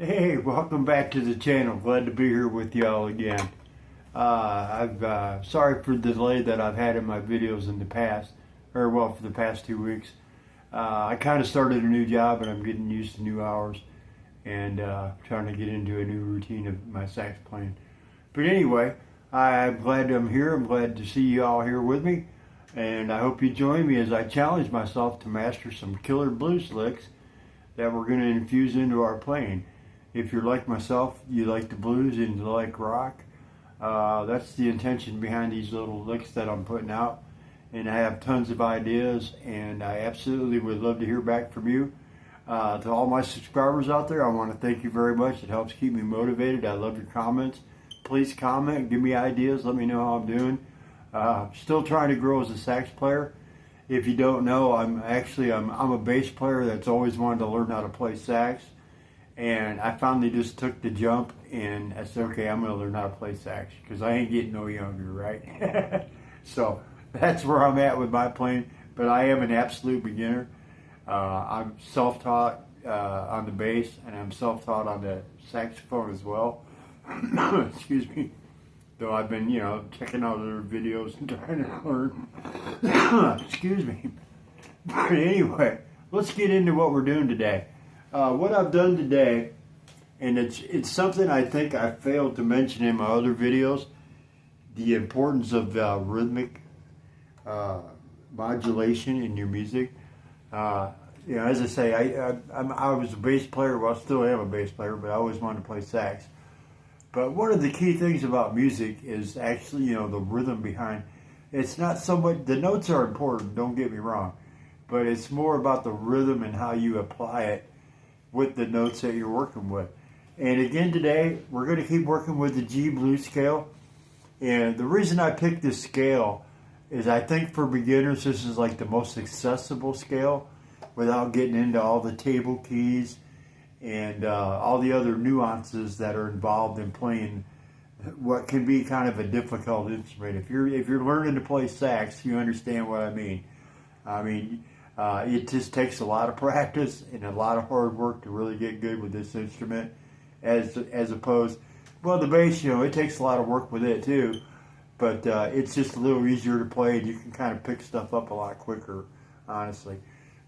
Hey, welcome back to the channel. Glad to be here with y'all again. Sorry for the delay that I've had in my videos in the past, for the past 2 weeks. I kind of started a new job and I'm getting used to new hours and trying to get into a new routine of my sax playing. But anyway, I'm glad I'm here. I'm glad to see you all here with me, and I hope you join me as I challenge myself to master some killer blues licks that we're going to infuse into our playing. If you're like myself, you like the blues and you like rock, that's the intention behind these little licks that I'm putting out. And I have tons of ideas, and I absolutely would love to hear back from you. To all my subscribers out there, I want to thank you very much. It helps keep me motivated. I love your comments. Please comment, give me ideas, let me know how I'm doing. Still trying to grow as a sax player. If you don't know, I'm a bass player that's always wanted to learn how to play sax. And I finally just took the jump, and I said, okay, I'm going to learn how to play sax because I ain't getting no younger, right? So that's where I'm at with my playing, but I am an absolute beginner. I'm self-taught on the bass, and I'm self-taught on the saxophone as well. Excuse me. Though I've been, checking out other videos and trying to learn. Excuse me. But anyway, let's get into what we're doing today. What I've done today, and it's something I think I failed to mention in my other videos, the importance of rhythmic modulation in your music. As I say, I was a bass player. Well, I still am a bass player, but I always wanted to play sax. But one of the key things about music is actually, the rhythm behind. It's not so much, the notes are important, don't get me wrong, but it's more about the rhythm and how you apply it with the notes that you're working with. And again today, we're going to keep working with the G blues scale. And the reason I picked this scale is I think for beginners, this is like the most accessible scale without getting into all the table keys and all the other nuances that are involved in playing what can be kind of a difficult instrument. If you're learning to play sax, you understand what I mean. It just takes a lot of practice and a lot of hard work to really get good with this instrument, as opposed, well, the bass, it takes a lot of work with it too, but it's just a little easier to play, and you can kind of pick stuff up a lot quicker, honestly.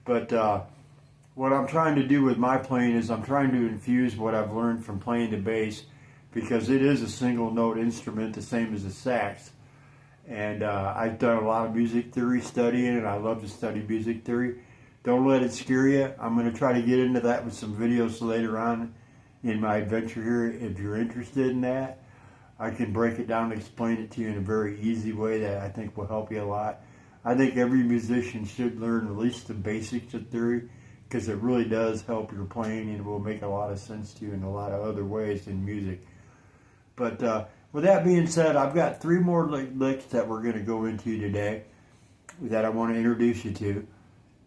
But what I'm trying to do with my playing is I'm trying to infuse what I've learned from playing the bass, because it is a single note instrument, the same as the sax. And I've done a lot of music theory studying, and I love to study music theory. Don't let it scare you. I'm going to try to get into that with some videos later on in my adventure here. If you're interested in that, I can break it down and explain it to you in a very easy way that I think will help you a lot. I think every musician should learn at least the basics of theory, because it really does help your playing, and it will make a lot of sense to you in a lot of other ways in music. But with that being said, I've got 3 more licks that we're going to go into today that I want to introduce you to.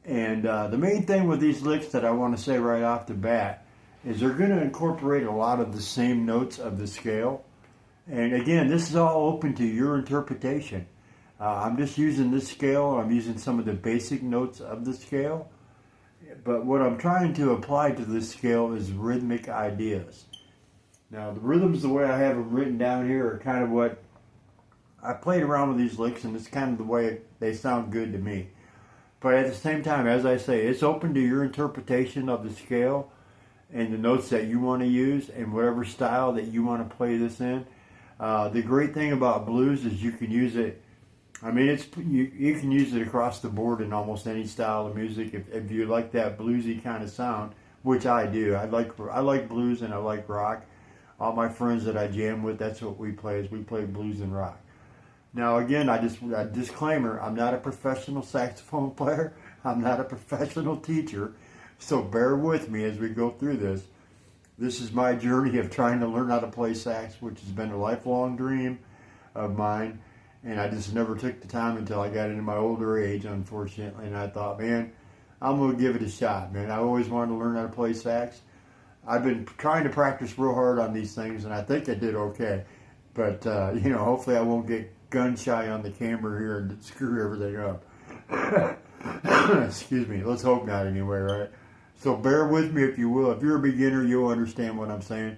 And the main thing with these licks that I want to say right off the bat is they're going to incorporate a lot of the same notes of the scale. And again, this is all open to your interpretation. I'm just using this scale. I'm using some of the basic notes of the scale. But what I'm trying to apply to this scale is rhythmic ideas. Now, the rhythms, the way I have them written down here, are kind of what I played around with these licks, and it's kind of the way they sound good to me. But at the same time, as I say, it's open to your interpretation of the scale and the notes that you want to use and whatever style that you want to play this in. The great thing about blues is you can use it. You can use it across the board in almost any style of music. If you like that bluesy kind of sound, which I do. I like blues and I like rock. All my friends that I jam with, that's what we play, is we play blues and rock. Now again, a disclaimer, I'm not a professional saxophone player. I'm not a professional teacher. So bear with me as we go through this. This is my journey of trying to learn how to play sax, which has been a lifelong dream of mine. And I just never took the time until I got into my older age, unfortunately. And I thought, man, I'm going to give it a shot, man. I always wanted to learn how to play sax. I've been trying to practice real hard on these things, and I think I did okay. But, hopefully I won't get gun shy on the camera here and screw everything up. Excuse me. Let's hope not anyway, right? So bear with me if you will. If you're a beginner, you'll understand what I'm saying.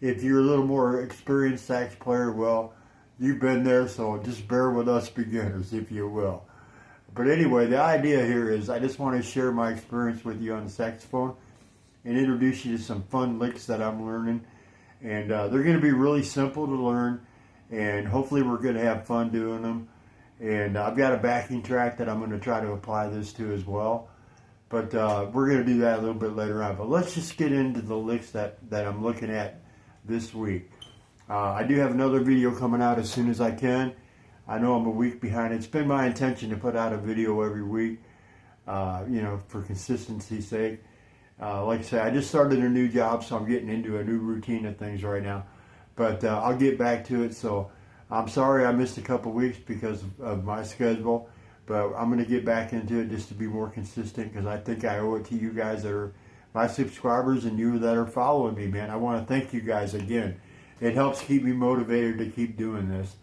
If you're a little more experienced sax player, well, you've been there, so just bear with us beginners, if you will. But anyway, the idea here is I just want to share my experience with you on the saxophone and introduce you to some fun licks that I'm learning. And they're going to be really simple to learn, and hopefully we're going to have fun doing them. And I've got a backing track that I'm going to try to apply this to as well. But we're going to do that a little bit later on. But let's just get into the licks that I'm looking at this week. I do have another video coming out as soon as I can. I know I'm a week behind. It's been my intention to put out a video every week, for consistency's sake. Like I say, I just started a new job, so I'm getting into a new routine of things right now. But I'll get back to it. So I'm sorry I missed a couple weeks because of my schedule. But I'm going to get back into it just to be more consistent, because I think I owe it to you guys that are my subscribers and you that are following me, man. I want to thank you guys again. It helps keep me motivated to keep doing this.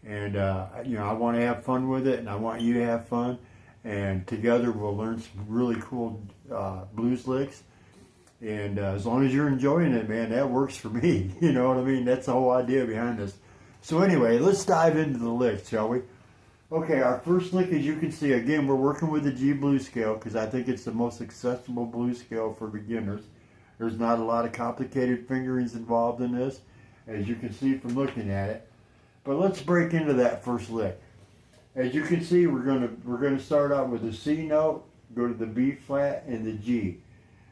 And, I want to have fun with it, and I want you to have fun. And together we'll learn some really cool blues licks. And as long as you're enjoying it, man, that works for me. You know what I mean? That's the whole idea behind this. So anyway, let's dive into the licks, shall we? Okay, our first lick, as you can see, again, we're working with the G blues scale because I think it's the most accessible blues scale for beginners. There's not a lot of complicated fingerings involved in this, as you can see from looking at it. But let's break into that first lick. As you can see, we're gonna start out with the C note, go to the B flat, and the G.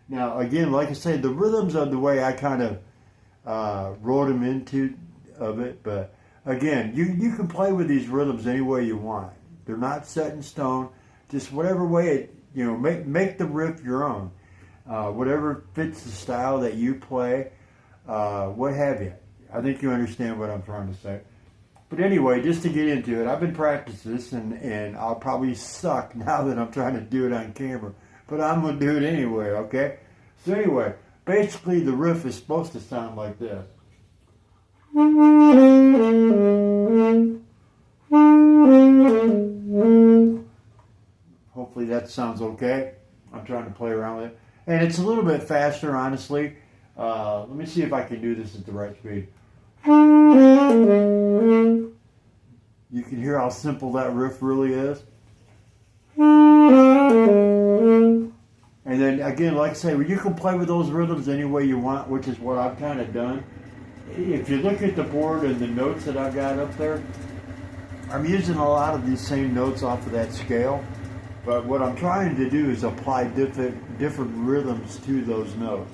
Now, again, like I said, the rhythms are the way I kind of wrote them into of it, but again, you can play with these rhythms any way you want. They're not set in stone. Just whatever way it, make the riff your own. Whatever fits the style that you play, what have you. I think you understand what I'm trying to say. But anyway, just to get into it, I've been practicing this, and I'll probably suck now that I'm trying to do it on camera. But I'm going to do it anyway, okay? So anyway, basically the riff is supposed to sound like this. Hopefully that sounds okay. I'm trying to play around with it. And it's a little bit faster, honestly. Let me see if I can do this at the right speed. You can hear how simple that riff really is. And then again, like I say, you can play with those rhythms any way you want, which is what I've kind of done. If you look at the board and the notes that I've got up there, I'm using a lot of these same notes off of that scale. But what I'm trying to do is apply different rhythms to those notes.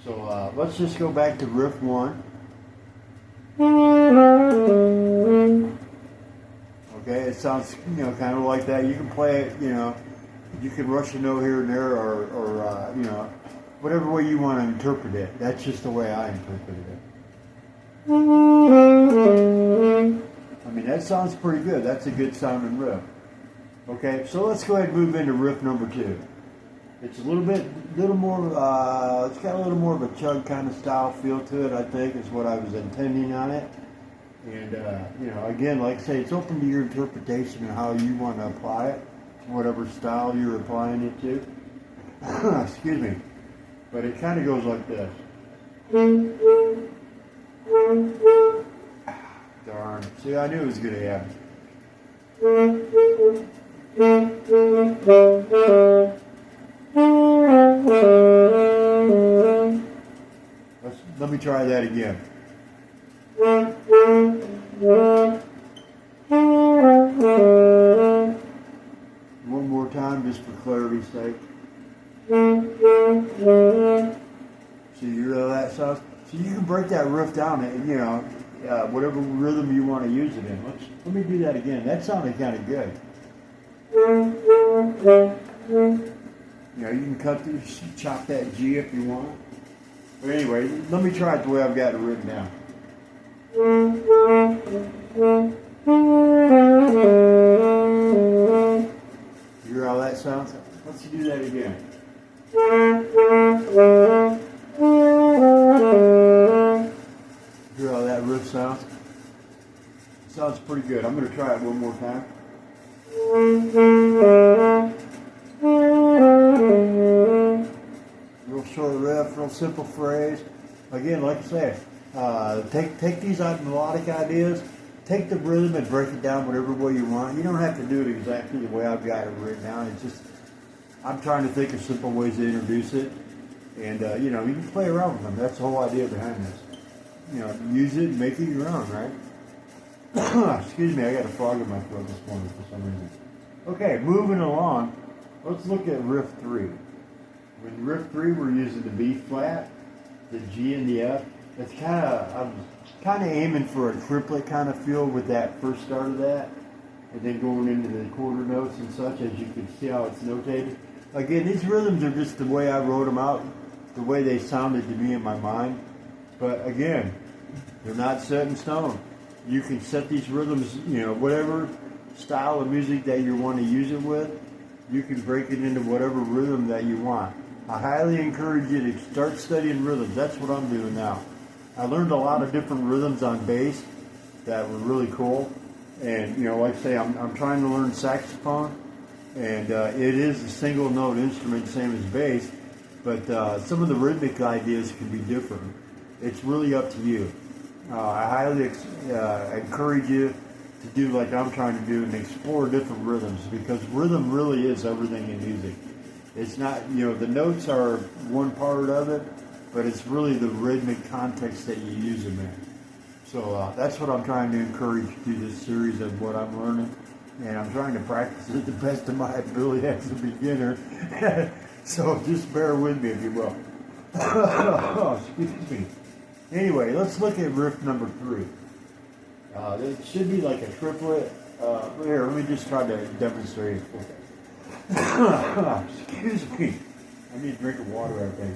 So let's just go back to riff 1. Okay, it sounds kind of like that. You can play it, you can rush a note here and there, or whatever way you want to interpret it. That's just the way I interpreted it. I mean, that sounds pretty good. That's a good sounding riff. Okay, so let's go ahead and move into riff number 2. It's it's got a little more of a chug kind of style feel to it, I think, is what I was intending on it. And, again, like I say, it's open to your interpretation and how you want to apply it, whatever style you're applying it to. Excuse me. But it kind of goes like this. Darn. See, I knew it was going to happen. Let me try that again. One more time, just for clarity's sake. See, you hear how that sounds? So you can break that riff down and, whatever rhythm you want to use it in. Let me do that again. That sounded kind of good. You can chop that G if you want. But anyway, let me try it the way I've got it written down. You hear how that sounds? Let's do that again. Hear how that riff sounds? It sounds pretty good. I'm going to try it one more time. short riff, real simple phrase. Again, like I say, take these melodic ideas, take the rhythm and break it down whatever way you want. You don't have to do it exactly the way I've got it written down. It's just, I'm trying to think of simple ways to introduce it. And, you know, you can play around with them. That's the whole idea behind this. You know, use it and make it your own, right? Excuse me, I got a frog in my throat this morning for some reason. Okay, moving along, let's look at riff 3. With riff 3, we're using the B flat, the G, and the F. It's I'm kind of aiming for a triplet kind of feel with that first start of that, and then going into the quarter notes and such, as you can see how it's notated. Again, these rhythms are just the way I wrote them out, the way they sounded to me in my mind. But again, they're not set in stone. You can set these rhythms, you know, whatever style of music that you want to use it with, you can break it into whatever rhythm that you want. I highly encourage you to start studying rhythms. That's what I'm doing now. I learned a lot of different rhythms on bass that were really cool. And, you know, like I say, I'm trying to learn saxophone. And it is a single note instrument, same as bass. But some of the rhythmic ideas can be different. It's really up to you. I highly encourage you to do like I'm trying to do and explore different rhythms, because rhythm really is everything in music. It's not, you know, the notes are one part of it, but it's really the rhythmic context that you use them in. So that's what I'm trying to encourage through this series of what I'm learning, and I'm trying to practice it the best of my ability as a beginner. So just bear with me if you will. Excuse me. Anyway, let's look at riff number 3. It should be like a triplet. Here, let me just try to demonstrate it for you. Excuse me. I need a drink of water, I think.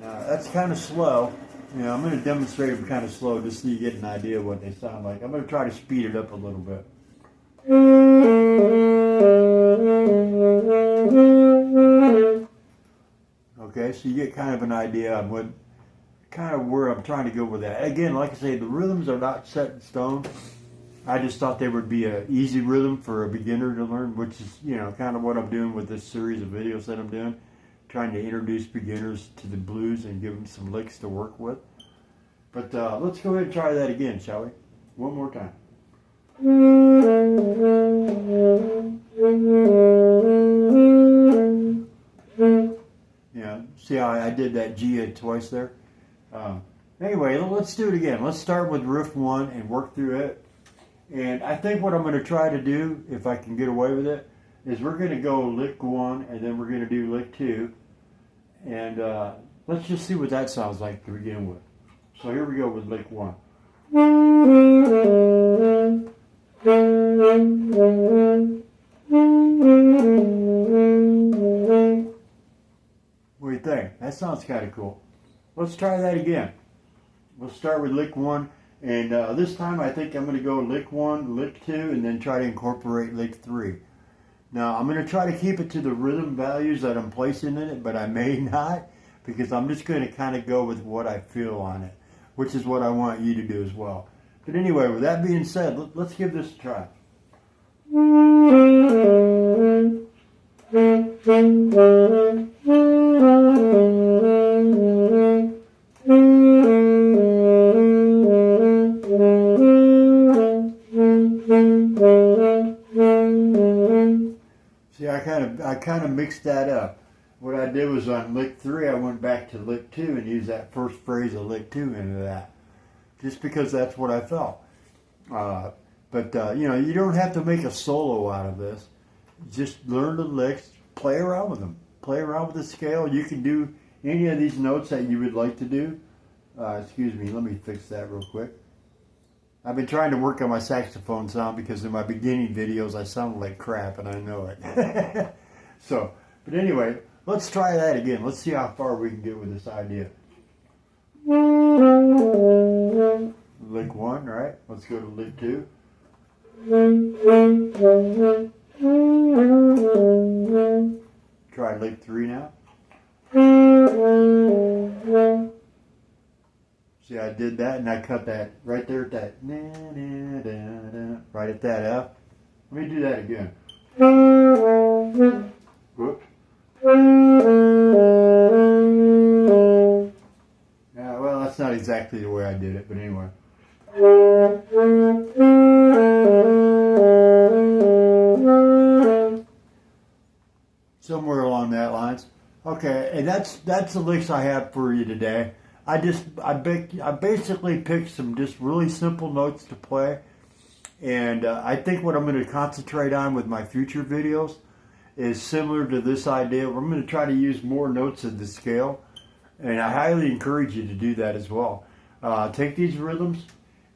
Now, that's kind of slow. You know, I'm going to demonstrate them kind of slow just so you get an idea of what they sound like. I'm going to try to speed it up a little bit. Okay, so you get kind of an idea of what, kind of where I'm trying to go with that. Again, like I say, the rhythms are not set in stone. I just thought they would be an easy rhythm for a beginner to learn, which is, you know, kind of what I'm doing with this series of videos that I'm doing, trying to introduce beginners to the blues and give them some licks to work with. But let's go ahead and try that again, shall we? One more time. Yeah, see how I did that G twice there? Anyway, let's do it again. Let's start with riff 1 and work through it. And I think what I'm going to try to do, if I can get away with it, is we're going to go lick 1 and then we're going to do lick 2. And let's just see what that sounds like to begin with. So here we go with lick 1. What do you think? That sounds kind of cool. Let's try that again. We'll start with lick 1, and this time I think I'm going to go lick 1, lick 2, and then try to incorporate lick 3. Now I'm going to try to keep it to the rhythm values that I'm placing in it, but I may not, because I'm just going to kind of go with what I feel on it, which is what I want you to do as well. But anyway, with that being said, let's give this a try. See, I kind of mixed that up. What I did was on lick 3, I went back to lick 2 and used that first phrase of lick 2 into that, just because that's what I felt. But you know, you don't have to make a solo out of this. Just learn the licks, play around with them, play around with the scale. You can do any of these notes that you would like to do. Excuse me, let me fix that real quick. I've been trying to work on my saxophone sound because in my beginning videos I sound like crap, and I know it. So, but anyway, let's try that again. Let's see how far we can get with this idea. Lick 1, right? Let's go to lick 2. Try lick 3 now. See, I did that and I cut that right there at that, right at that F. Let me do that again. Whoops. Yeah, well, that's not exactly the way I did it, but anyway. Somewhere along that lines. Okay, and that's the licks I have for you today. I basically picked some just really simple notes to play, and I think what I'm going to concentrate on with my future videos is similar to this idea. I'm going to try to use more notes of the scale, and I highly encourage you to do that as well. Take these rhythms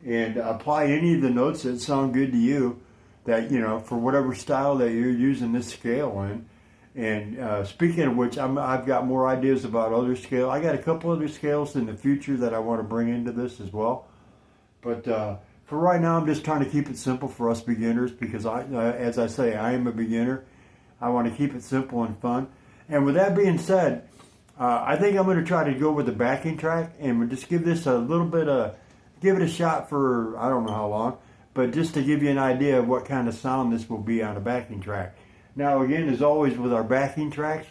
and apply any of the notes that sound good to you, that, you know, for whatever style that you're using this scale in. And speaking of which, I've got more ideas about other scales. I got a couple other scales in the future that I want to bring into this as well. But for right now, I'm just trying to keep it simple for us beginners, because as I say, I am a beginner. I want to keep it simple and fun. And with that being said, I think I'm going to try to go with the backing track, and we'll just give this a little bit give it a shot for, I don't know how long, but just to give you an idea of what kind of sound this will be on a backing track. Now, again, as always with our backing tracks,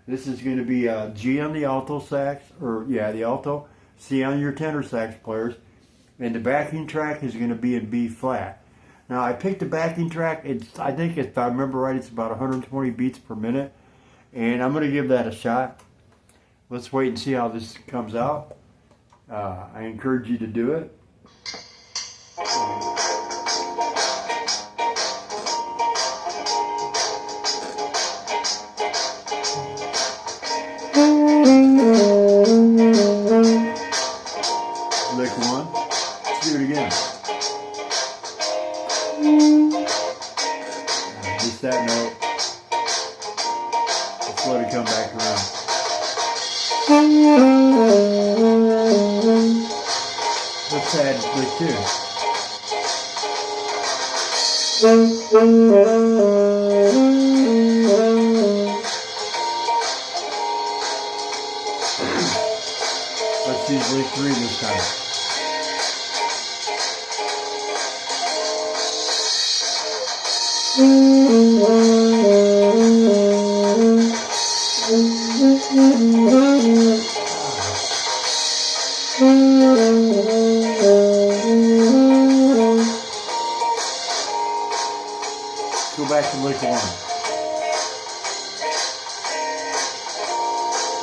this is going to be G on the alto sax, or yeah, the alto, C on your tenor sax players, and the backing track is going to be in B flat. Now, I picked the backing track. I think if I remember right, it's about 120 beats per minute, and I'm going to give that a shot. Let's wait and see how this comes out. I encourage you to do it. Lick one. Let's do it again. Just that note. Let's let it come back around. Let's add lick two. Let's use lick three this time. Go back to lick one.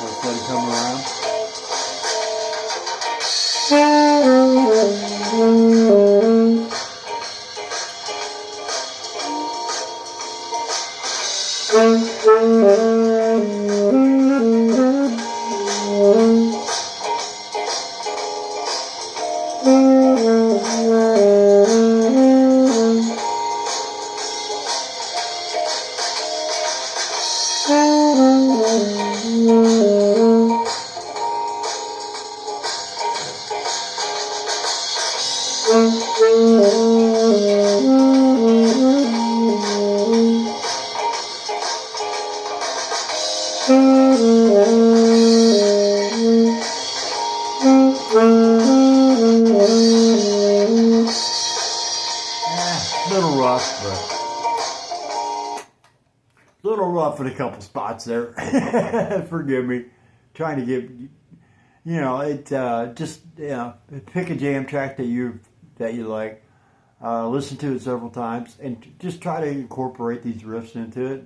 Let's let it come around. Little rough in a couple spots there. Forgive me. Trying to get, you know, just, you know, pick a jam track that you like, listen to it several times, and just try to incorporate these riffs into it.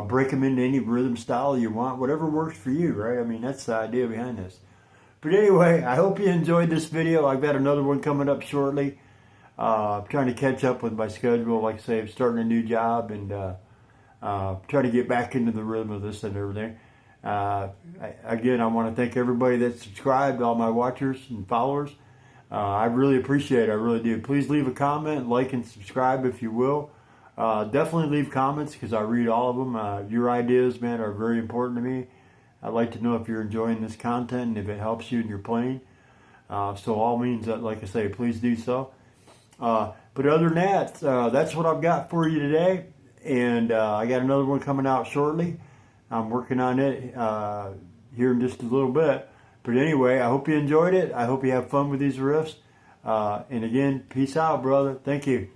Break them into any rhythm style you want, whatever works for you, right? I mean, that's the idea behind this. But anyway, I hope you enjoyed this video. I've got another one coming up shortly. I'm trying to catch up with my schedule. Like I say, I'm starting a new job, and try to get back into the rhythm of this and everything. Again, I want to thank everybody that subscribed, all my watchers and followers. I really appreciate it. I really do. Please leave a comment, like, and subscribe if you will. Definitely leave comments, because I read all of them. Your ideas, man, are very important to me. I'd like to know if you're enjoying this content and if it helps you in your playing. So all means that, like I say, please do so. But other than that, that's what I've got for you today. And I got another one coming out shortly. I'm working on it here in just a little bit. But anyway, I hope you enjoyed it. I hope you have fun with these riffs. And again, peace out, brother. Thank you.